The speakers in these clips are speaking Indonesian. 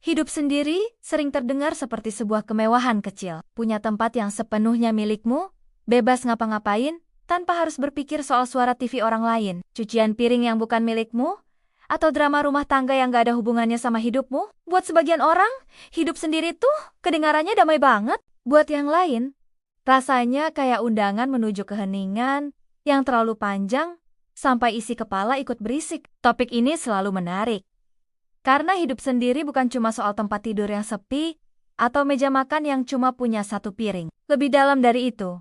Hidup sendiri sering terdengar seperti sebuah kemewahan kecil. Punya tempat yang sepenuhnya milikmu, bebas ngapa-ngapain, tanpa harus berpikir soal suara TV orang lain. Cucian piring yang bukan milikmu, atau drama rumah tangga yang gak ada hubungannya sama hidupmu. Buat sebagian orang, hidup sendiri tuh kedengarannya damai banget. Buat yang lain, rasanya kayak undangan menuju keheningan yang terlalu panjang, sampai isi kepala ikut berisik. Topik ini selalu menarik. Karena hidup sendiri bukan cuma soal tempat tidur yang sepi, atau meja makan yang cuma punya satu piring. Lebih dalam dari itu,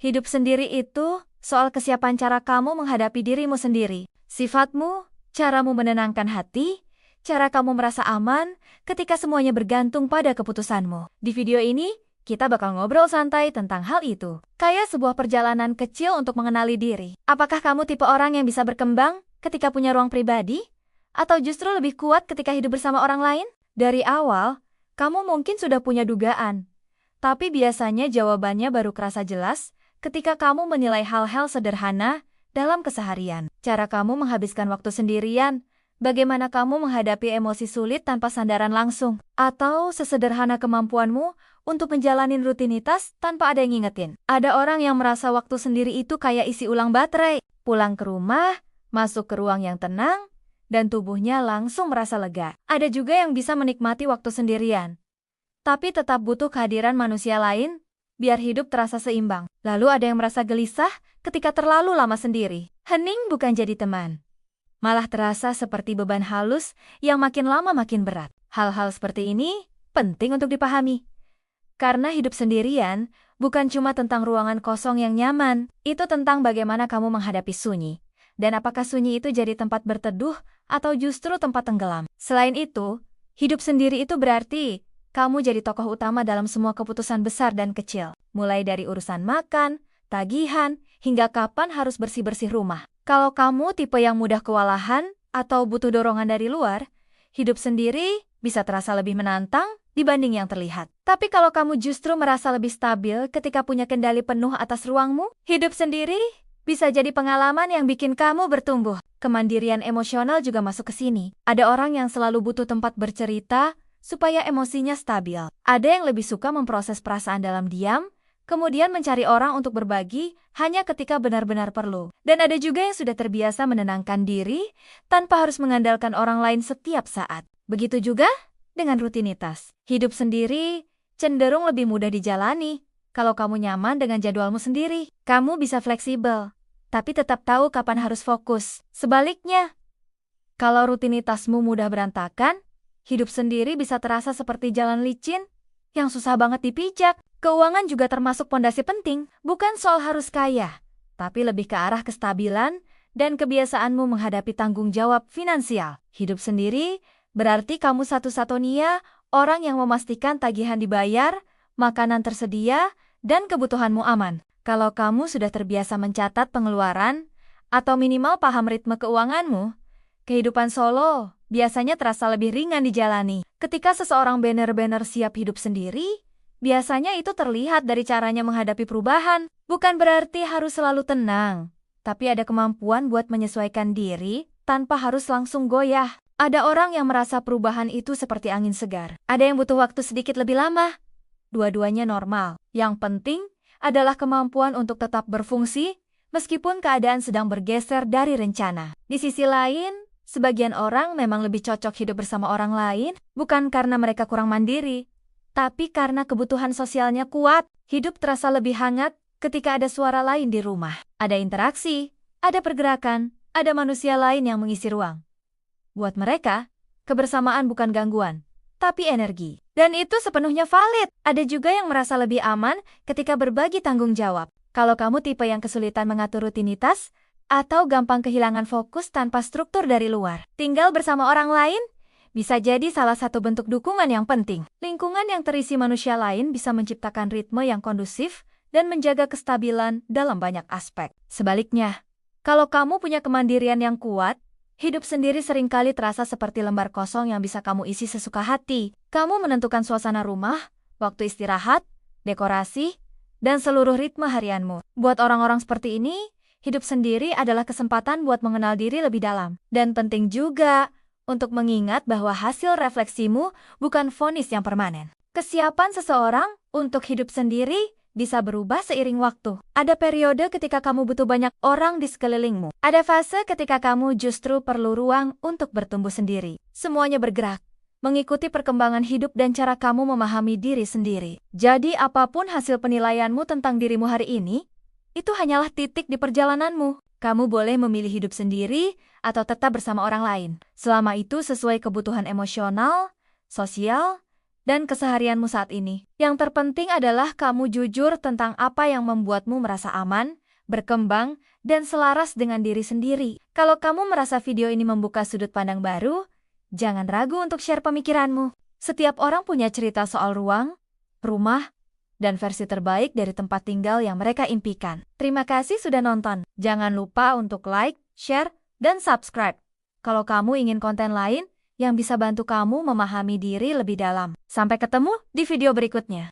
hidup sendiri itu soal kesiapan cara kamu menghadapi dirimu sendiri. Sifatmu, caramu menenangkan hati, cara kamu merasa aman ketika semuanya bergantung pada keputusanmu. Di video ini, kita bakal ngobrol santai tentang hal itu. Kayak sebuah perjalanan kecil untuk mengenali diri. Apakah kamu tipe orang yang bisa berkembang ketika punya ruang pribadi? Atau justru lebih kuat ketika hidup bersama orang lain? Dari awal, kamu mungkin sudah punya dugaan. Tapi biasanya jawabannya baru kerasa jelas ketika kamu menilai hal-hal sederhana dalam keseharian. Cara kamu menghabiskan waktu sendirian, bagaimana kamu menghadapi emosi sulit tanpa sandaran langsung, atau sesederhana kemampuanmu untuk menjalani rutinitas tanpa ada yang ngingetin. Ada orang yang merasa waktu sendiri itu kayak isi ulang baterai. Pulang ke rumah, masuk ke ruang yang tenang, dan tubuhnya langsung merasa lega. Ada juga yang bisa menikmati waktu sendirian, tapi tetap butuh kehadiran manusia lain biar hidup terasa seimbang. Lalu ada yang merasa gelisah ketika terlalu lama sendiri. Hening bukan jadi teman, malah terasa seperti beban halus yang makin lama makin berat. Hal-hal seperti ini penting untuk dipahami. Karena hidup sendirian bukan cuma tentang ruangan kosong yang nyaman, itu tentang bagaimana kamu menghadapi sunyi. Dan apakah sunyi itu jadi tempat berteduh atau justru tempat tenggelam? Selain itu, hidup sendiri itu berarti kamu jadi tokoh utama dalam semua keputusan besar dan kecil. Mulai dari urusan makan, tagihan, hingga kapan harus bersih-bersih rumah. Kalau kamu tipe yang mudah kewalahan atau butuh dorongan dari luar, hidup sendiri bisa terasa lebih menantang dibanding yang terlihat. Tapi kalau kamu justru merasa lebih stabil ketika punya kendali penuh atas ruangmu, hidup sendiri bisa jadi pengalaman yang bikin kamu bertumbuh. Kemandirian emosional juga masuk ke sini. Ada orang yang selalu butuh tempat bercerita supaya emosinya stabil. Ada yang lebih suka memproses perasaan dalam diam, kemudian mencari orang untuk berbagi hanya ketika benar-benar perlu. Dan ada juga yang sudah terbiasa menenangkan diri tanpa harus mengandalkan orang lain setiap saat. Begitu juga dengan rutinitas. Hidup sendiri cenderung lebih mudah dijalani kalau kamu nyaman dengan jadwalmu sendiri. Kamu bisa fleksibel, tapi tetap tahu kapan harus fokus. Sebaliknya, kalau rutinitasmu mudah berantakan, hidup sendiri bisa terasa seperti jalan licin yang susah banget dipijak. Keuangan juga termasuk pondasi penting, bukan soal harus kaya, tapi lebih ke arah kestabilan dan kebiasaanmu menghadapi tanggung jawab finansial. Hidup sendiri berarti kamu satu-satunya orang yang memastikan tagihan dibayar, makanan tersedia, dan kebutuhanmu aman. Kalau kamu sudah terbiasa mencatat pengeluaran, atau minimal paham ritme keuanganmu, kehidupan solo biasanya terasa lebih ringan dijalani. Ketika seseorang benar-benar siap hidup sendiri, biasanya itu terlihat dari caranya menghadapi perubahan. Bukan berarti harus selalu tenang, tapi ada kemampuan buat menyesuaikan diri tanpa harus langsung goyah. Ada orang yang merasa perubahan itu seperti angin segar. Ada yang butuh waktu sedikit lebih lama. Dua-duanya normal. Yang penting adalah kemampuan untuk tetap berfungsi meskipun keadaan sedang bergeser dari rencana. Di sisi lain, sebagian orang memang lebih cocok hidup bersama orang lain, bukan karena mereka kurang mandiri, tapi karena kebutuhan sosialnya kuat. Hidup terasa lebih hangat ketika ada suara lain di rumah. Ada interaksi, ada pergerakan, ada manusia lain yang mengisi ruang. Buat mereka, kebersamaan bukan gangguan, tapi energi. Dan itu sepenuhnya valid. Ada juga yang merasa lebih aman ketika berbagi tanggung jawab. Kalau kamu tipe yang kesulitan mengatur rutinitas, atau gampang kehilangan fokus tanpa struktur dari luar, tinggal bersama orang lain bisa jadi salah satu bentuk dukungan yang penting. Lingkungan yang terisi manusia lain bisa menciptakan ritme yang kondusif dan menjaga kestabilan dalam banyak aspek. Sebaliknya, kalau kamu punya kemandirian yang kuat, hidup sendiri seringkali terasa seperti lembar kosong yang bisa kamu isi sesuka hati. Kamu menentukan suasana rumah, waktu istirahat, dekorasi, dan seluruh ritme harianmu. Buat orang-orang seperti ini, hidup sendiri adalah kesempatan buat mengenal diri lebih dalam. Dan penting juga untuk mengingat bahwa hasil refleksimu bukan vonis yang permanen. Kesiapan seseorang untuk hidup sendiri bisa berubah seiring waktu. Ada periode ketika kamu butuh banyak orang di sekelilingmu. Ada fase ketika kamu justru perlu ruang untuk bertumbuh sendiri. Semuanya bergerak, mengikuti perkembangan hidup dan cara kamu memahami diri sendiri. Jadi apapun hasil penilaianmu tentang dirimu hari ini, itu hanyalah titik di perjalananmu. Kamu boleh memilih hidup sendiri atau tetap bersama orang lain. Selama itu sesuai kebutuhan emosional, sosial, dan keseharianmu saat ini. Yang terpenting adalah kamu jujur tentang apa yang membuatmu merasa aman, berkembang, dan selaras dengan diri sendiri. Kalau kamu merasa video ini membuka sudut pandang baru, jangan ragu untuk share pemikiranmu. Setiap orang punya cerita soal ruang, rumah, dan versi terbaik dari tempat tinggal yang mereka impikan. Terima kasih sudah nonton. Jangan lupa untuk like, share, dan subscribe. Kalau kamu ingin konten lain yang bisa bantu kamu memahami diri lebih dalam. Sampai ketemu di video berikutnya.